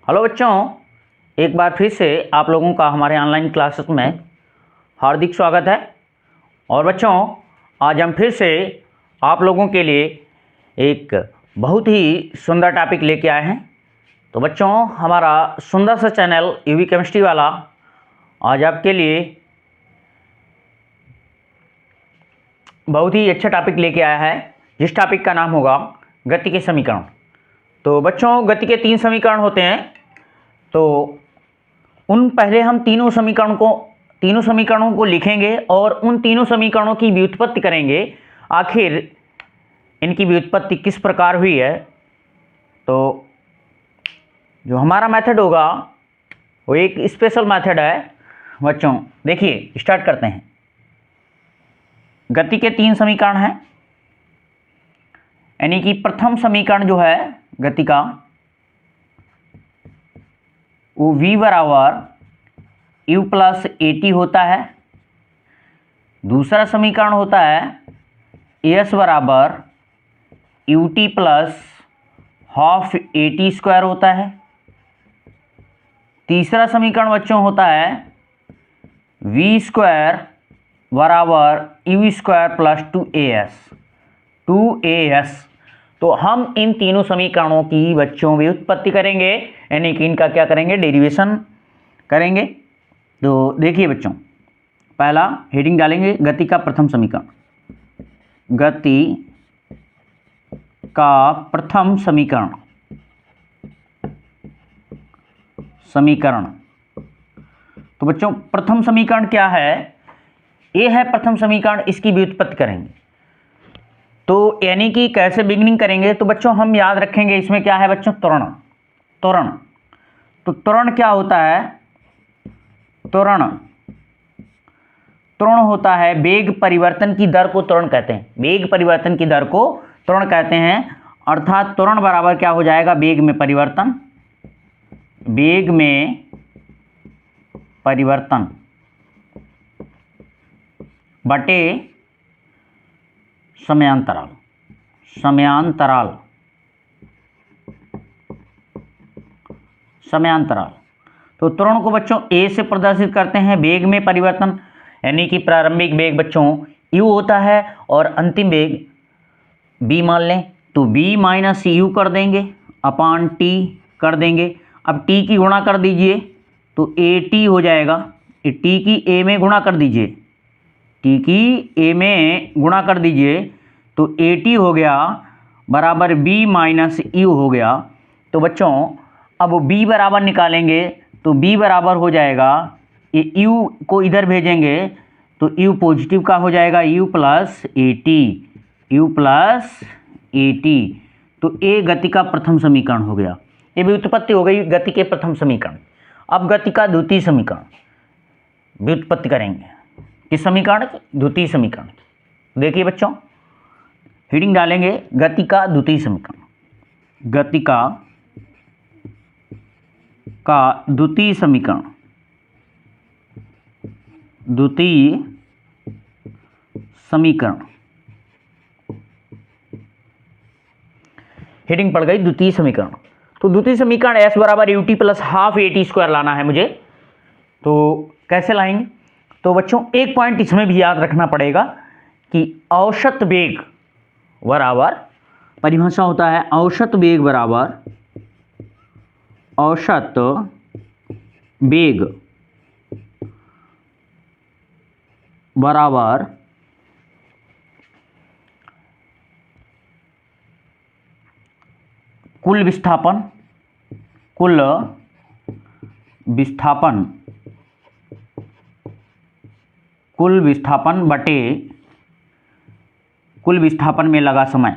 Hello बच्चों, एक बार फिर से आप लोगों का हमारे ऑनलाइन क्लासेस में हार्दिक स्वागत है। और बच्चों, आज हम फिर से आप लोगों के लिए एक बहुत ही सुंदर टॉपिक लेके आए हैं। तो बच्चों, हमारा सुंदर सा चैनल यूवी केमिस्ट्री वाला आज आपके लिए बहुत ही अच्छा टॉपिक लेके आया है, जिस टॉपिक का नाम होगा गति के समीकरण। तो बच्चों, गति के 3 समीकरण होते हैं। तो उन पहले हम तीनों समीकरणों को लिखेंगे और उन तीनों समीकरणों की व्युत्पत्ति करेंगे। आखिर इनकी व्युत्पत्ति किस प्रकार हुई है। तो जो हमारा मेथड होगा वो एक स्पेशल मेथड है। बच्चों देखिए, स्टार्ट करते हैं। गति के 3 समीकरण हैं, यानी कि प्रथम समीकरण जो है गति का, वो v बराबर u प्लस AT होता है। दूसरा समीकरण होता है s बराबर UT plus half AT square होता है। तीसरा समीकरण बच्चों होता है v स्क्वायर बराबर u स्क्वायर प्लस 2as। तो हम इन तीनों समीकरणों की बच्चों व्युत्पत्ति करेंगे, यानी कि इनका क्या करेंगे, डेरिवेशन करेंगे। तो देखिए बच्चों, पहला हेडिंग डालेंगे गति का प्रथम समीकरण। गति का प्रथम समीकरण। तो बच्चों, प्रथम समीकरण क्या है? ये है प्रथम समीकरण, इसकी व्युत्पत्ति करेंगे। तो यानी कि कैसे बिगिनिंग करेंगे? तो बच्चों हम याद रखेंगे, इसमें क्या है बच्चों, त्वरण। तो त्वरण क्या होता है? त्वरण होता है वेग परिवर्तन की दर को त्वरण कहते हैं। वेग परिवर्तन की दर को त्वरण कहते हैं। अर्थात त्वरण बराबर क्या हो जाएगा, वेग में परिवर्तन बटे समयांतराल। तो त्वरण को बच्चों ए से प्रदर्शित करते हैं, वेग में परिवर्तन, यानी कि प्रारंभिक वेग बच्चों u होता है और अंतिम वेग b मान लें। तो b माइनस यू कर देंगे अपान t कर देंगे। अब t की गुणा कर दीजिए तो AT हो जाएगा। t की a में गुणा कर दीजिए, तो AT हो गया बराबर b माइनस यू हो गया। तो बच्चों अब b बराबर निकालेंगे तो b बराबर हो जाएगा, ये u को इधर भेजेंगे तो u पॉजिटिव का हो जाएगा, u प्लस AT। तो ये गति का प्रथम समीकरण हो गया। ये व्युत्पत्ति हो गई गति के प्रथम समीकरण। अब गति का द्वितीय समीकरण व्युत्पत्ति करेंगे। किस समीकरण? द्वितीय समीकरण। देखिए बच्चों, हेडिंग डालेंगे गति का द्वितीय समीकरण। गति का द्वितीय समीकरण। हेडिंग पड़ गई द्वितीय समीकरण। तो द्वितीय समीकरण s बराबर UT plus half AT square लाना है मुझे। तो कैसे लाएंगे? तो बच्चों एक पॉइंट इसमें भी याद रखना पड़ेगा कि औसत वेग बराबर, परिभाषा होता है औसत वेग बराबर कुल विस्थापन बटे कुल विस्थापन में लगा समय।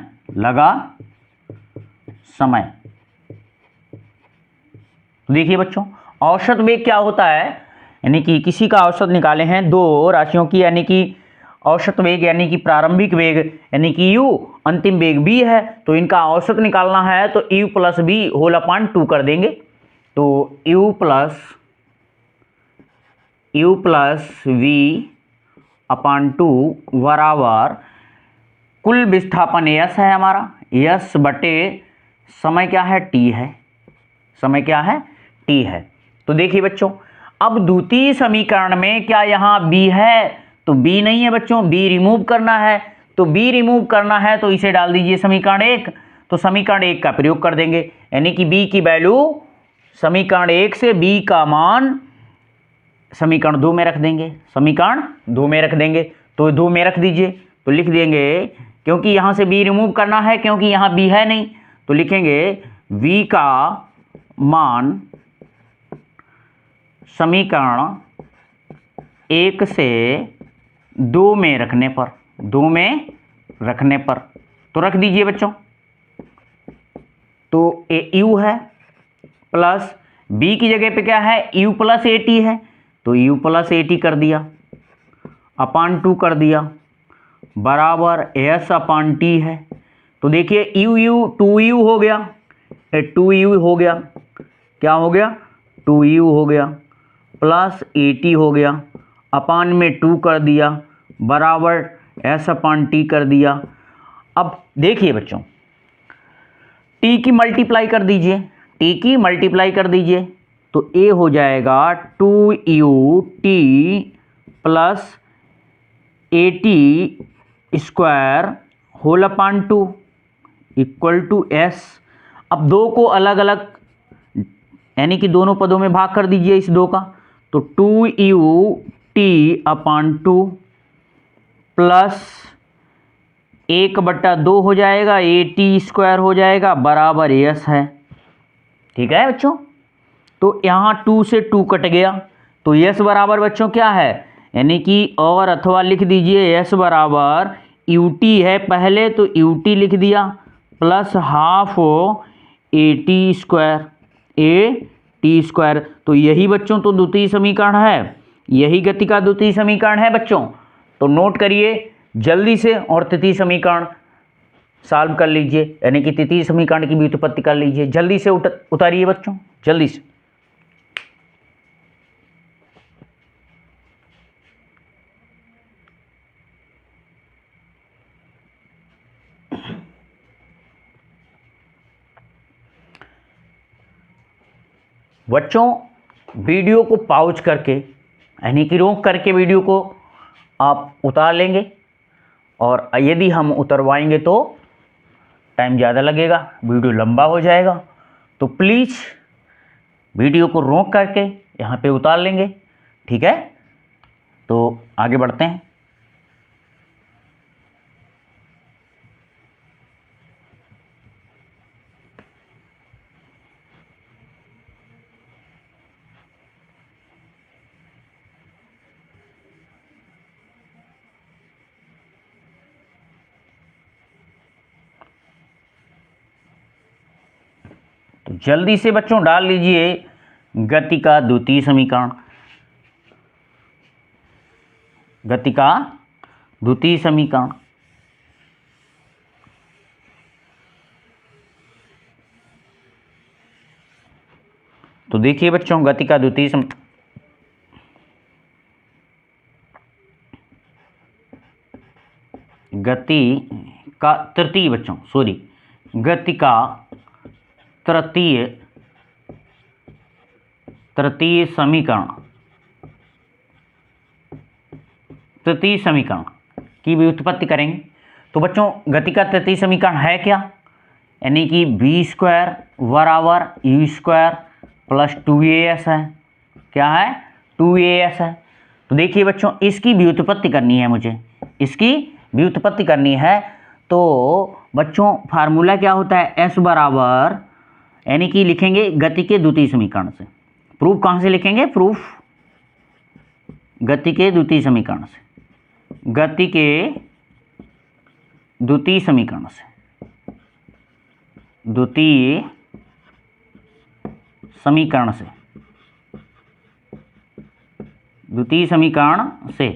देखिए बच्चों, औसत वेग क्या होता है, यानी कि किसी का औसत निकाले हैं दो राशियों की, यानी कि औसत वेग यानी कि प्रारंभिक वेग यानी कि u, अंतिम वेग v है। तो इनका औसत निकालना है तो u plus v whole upon 2 कर देंगे। तो u प्लस v अपान 2 बराबर कुल विस्थापन s है हमारा, s बटे समय क्या है, t है। समय क्या है, टी है। तो देखिए बच्चों, अब द्वितीय समीकरण में क्या यहाँ बी है? तो बी नहीं है बच्चों, बी रिमूव करना है। तो बी रिमूव करना है तो इसे डाल दीजिए समीकरण 1। तो समीकरण 1 का प्रयोग कर देंगे, यानी कि बी की वैल्यू समीकरण 1 से बी का मान समीकरण 2 में रख देंगे, समीकरण 2 में रख देंगे। तो 2 में रख दीजिए, तो लिख देंगे, क्योंकि यहाँ से बी रिमूव करना है, क्योंकि यहाँ बी है नहीं, तो लिखेंगे v का मान समीकरण 1 से 2 में रखने पर, 2 में रखने पर, तो रख दीजिए बच्चों। तो ए यू है प्लस बी की जगह पे क्या है? यू प्लस ए टी है, तो यू प्लस ए टी कर दिया, अपान 2 कर दिया, बराबर एस अपान टी है। तो देखिए यू यू 2u हो गया, 2u हो गया, क्या हो गया? 2u हो गया, प्लस ए टी हो गया, अपान में 2 कर दिया, बराबर एस अपान टी कर दिया। अब देखिए बच्चों, टी की मल्टीप्लाई कर दीजिए, टी की मल्टीप्लाई कर दीजिए, तो ए हो जाएगा 2u t plus a t square whole upon 2 equal to s. अब 2 को अलग अलग, यानी कि दोनों पदों में भाग कर दीजिए इस 2 का, तो 2u टी अपान 2 प्लस 1/2 हो जाएगा, ए टी स्क्वायर हो जाएगा, बराबर एस है। ठीक है बच्चों, तो यहाँ 2 से 2 कट गया, तो एस बराबर बच्चों क्या है? यानी कि और अथवा लिख दीजिए एस बराबर यू टी है पहले, तो यू टी लिख दिया, प्लस हाफ ए टी स्क्वायर, ए टी स्क्वायर। तो यही बच्चों तो द्वितीय समीकरण है, यही गति का द्वितीय समीकरण है बच्चों। तो नोट करिए जल्दी से और तृतीय समीकरण सॉल्व कर लीजिए, यानी कि तृतीय समीकरण की व्युत्पत्ति कर लीजिए। जल्दी से उतारिए बच्चों, जल्दी से। बच्चों वीडियो को पॉज करके, यानी कि रोक करके वीडियो को आप उतार लेंगे, और यदि हम उतरवाएंगे तो टाइम ज़्यादा लगेगा, वीडियो लंबा हो जाएगा। तो प्लीज़ वीडियो को रोक करके यहाँ पे उतार लेंगे, ठीक है? तो आगे बढ़ते हैं। तो जल्दी से बच्चों डाल लीजिए गति का द्वितीय समीकरण, गति का द्वितीय समीकरण। तो देखिए बच्चों, गति का द्वितीय गति का तृतीय बच्चों, सॉरी, गति का तृतीय समीकरण, तृतीय समीकरण की व्युत्पत्ति करेंगे। तो बच्चों गति का तृतीय समीकरण है क्या? यानी कि बी स्क्वायर बराबर यू स्क्वायर प्लस 2as है। क्या है? 2as है। तो देखिए बच्चों, इसकी व्युत्पत्ति करनी है मुझे, इसकी व्युत्पत्ति करनी है। तो बच्चों फार्मूला क्या होता है? s बराबर, यानी कि लिखेंगे गति के द्वितीय समीकरण से। प्रूफ कहाँ से लिखेंगे? प्रूफ गति के द्वितीय समीकरण से, गति के द्वितीय समीकरण से, द्वितीय समीकरण से, द्वितीय समीकरण से।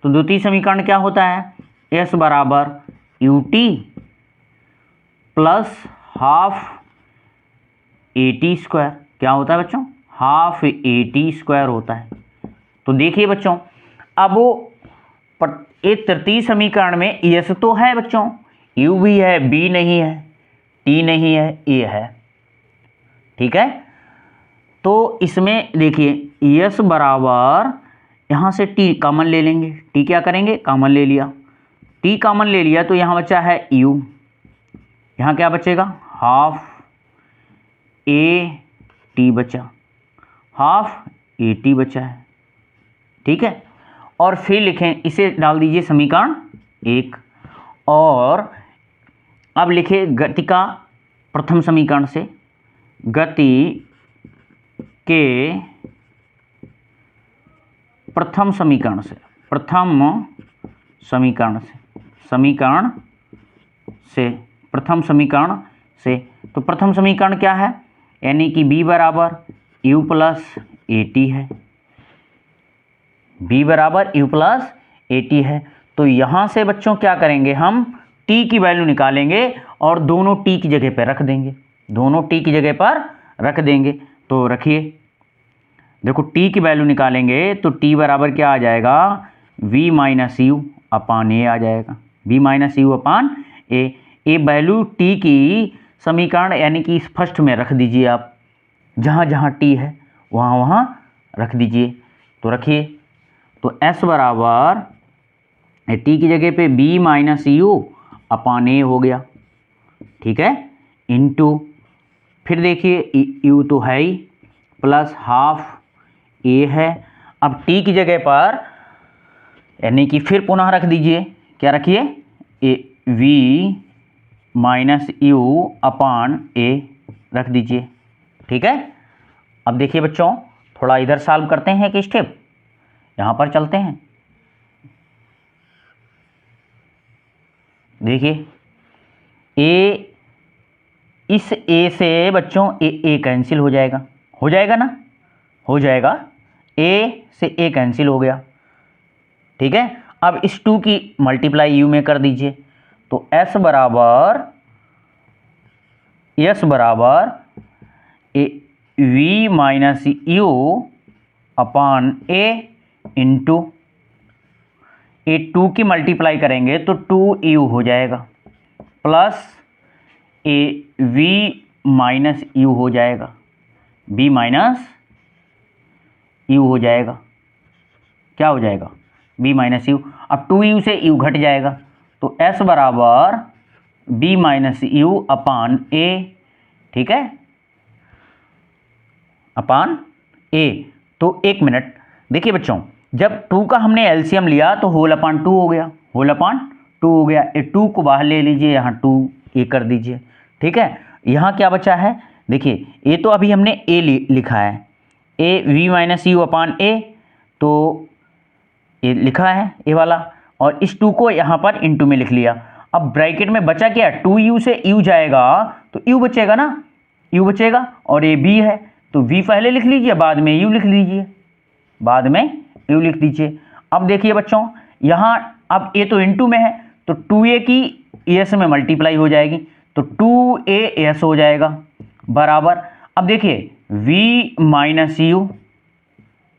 तो द्वितीय समीकरण क्या होता है? s बराबर यू टी प्लस हाफ ए टी स्क्वायर। क्या होता है बच्चों? हाफ ए टी स्क्वायर होता है। तो देखिए बच्चों, अब एक तृतीय समीकरण में यस तो है बच्चों, यू भी है, बी नहीं है, टी नहीं है, ए है। ठीक है? तो इसमें देखिए यस बराबर, यहाँ से टी कॉमन ले लेंगे। टी क्या करेंगे, कॉमन ले लिया। टी कॉमन ले लिया तो यहाँ बचा है यू, यहाँ क्या बचेगा, हाफ ए टी बचा, हाफ ए टी बचा है, ठीक है। और फिर लिखें, इसे डाल दीजिए समीकरण 1। और अब लिखे गति का प्रथम समीकरण से, गति के प्रथम समीकरण से, प्रथम समीकरण से। तो प्रथम समीकरण क्या है, यानी कि b बराबर u प्लस ए टी है, b बराबर u प्लस ए टी है। तो यहाँ से बच्चों क्या करेंगे, हम t की वैल्यू निकालेंगे और दोनों t की जगह पर रख देंगे, दोनों t की जगह पर रख देंगे। तो रखिए, देखो t की वैल्यू निकालेंगे तो t बराबर क्या आ जाएगा, v माइनस यू अपान ए आ जाएगा, v माइनस यू अपान ए। ए वैल्यू t की समीकरण यानी कि इस फर्स्ट में रख दीजिए आप, जहाँ जहाँ t है वहाँ वहाँ रख दीजिए। तो रखिए, तो s बराबर t की जगह पे b माइनस यू अपान ए हो गया, ठीक है, इनटू फिर देखिए u तो है ही, प्लस हाफ ए है। अब t की जगह पर यानी कि फिर पुनः रख दीजिए, क्या रखिए, v माइनस यू अपान ए रख दीजिए, ठीक है। अब देखिए बच्चों, थोड़ा इधर सॉल्व करते हैं कि स्टेप, यहाँ पर चलते हैं। देखिए ए, इस ए से बच्चों ए कैंसिल हो जाएगा, हो जाएगा ना, हो जाएगा, ए से ए कैंसिल हो गया, ठीक है। अब इस 2 की मल्टीप्लाई यू में कर दीजिए, तो s बराबर v minus U upon A into A 2 की मल्टीप्लाई करेंगे तो 2u हो जाएगा, plus A v minus U हो जाएगा, b माइनस यू हो जाएगा, क्या हो जाएगा, b माइनस यू। अब 2u से u घट जाएगा, तो s बराबर b माइनस यू अपान ए, ठीक है, अपान ए। तो एक मिनट, देखिए बच्चों, जब 2 का हमने एलसीएम लिया तो होल अपान 2 हो गया, होल अपान 2 हो गया। ए 2 को बाहर ले लीजिए, यहाँ 2 ए कर दीजिए, ठीक है। यहाँ क्या बचा है, देखिए ए तो अभी हमने ए लिखा है, ए v माइनस यू अपान ए, तो ये लिखा है ए वाला, और इस 2 को यहाँ पर इंटू में लिख लिया। अब ब्रैकेट में बचा क्या, 2u से u जाएगा तो u बचेगा ना, u बचेगा, और ये b है तो v पहले लिख लीजिए, बाद में u लिख लीजिए, बाद में u लिख दीजिए। अब देखिए बच्चों, यहाँ अब a तो इंटू में है तो 2a की s में मल्टीप्लाई हो जाएगी, तो 2as हो जाएगा, बराबर। अब देखिए v minus u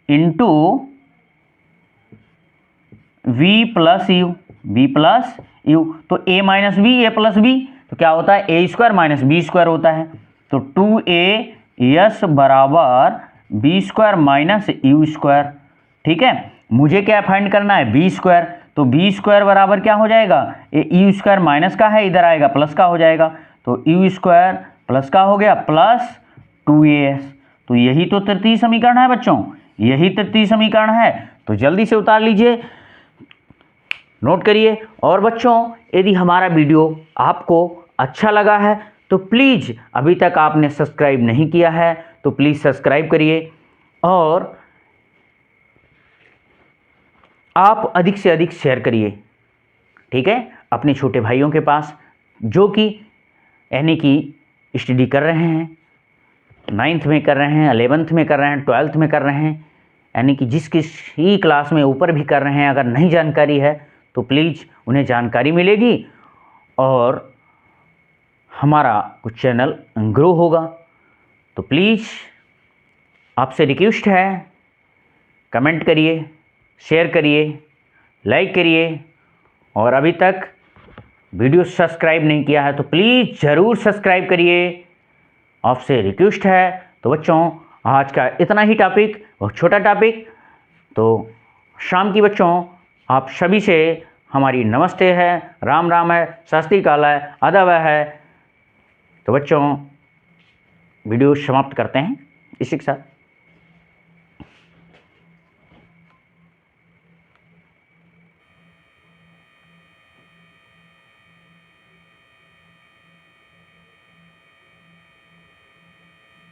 into v plus u, b plus u, तो a minus b, a plus b, तो क्या होता है, a square minus b square होता है, तो 2as बराबर b square minus u square, ठीक है। मुझे क्या फाइंड करना है, बी स्क्वायर, तो बी स्क्वायर बराबर क्या हो जाएगा, ये यू स्क्वायर माइनस का है, इधर आएगा प्लस का हो जाएगा, तो यू स्क्वायर प्लस का हो गया, प्लस 2as। तो यही तो तृतीय समीकरण है बच्चों, यही तृतीय समीकरण है। तो जल्दी से उतार लीजिए, नोट करिए। और बच्चों, यदि हमारा वीडियो आपको अच्छा लगा है तो प्लीज़, अभी तक आपने सब्सक्राइब नहीं किया है तो प्लीज़ सब्सक्राइब करिए, और आप अधिक से अधिक शेयर करिए, ठीक है, अपने छोटे भाइयों के पास, जो कि यानी कि स्टडी कर रहे हैं, 9th में कर रहे हैं, 11th में कर रहे हैं, 12th में कर रहे हैं, यानी कि जिस किसी क्लास में ऊपर भी कर रहे हैं। अगर नहीं जानकारी है तो प्लीज़ उन्हें जानकारी मिलेगी और हमारा कुछ चैनल ग्रो होगा। तो प्लीज़ आपसे रिक्वेस्ट है, कमेंट करिए, शेयर करिए, लाइक करिए, और अभी तक वीडियो सब्सक्राइब नहीं किया है तो प्लीज़ ज़रूर सब्सक्राइब करिए, आपसे रिक्वेस्ट है। तो बच्चों, आज का इतना ही टॉपिक, बहुत छोटा टॉपिक। तो शाम की बच्चों आप सभी से हमारी नमस्ते है, राम राम है, सत श्री अकाल है, आदाब है। तो बच्चों वीडियो समाप्त करते हैं इसी के साथ।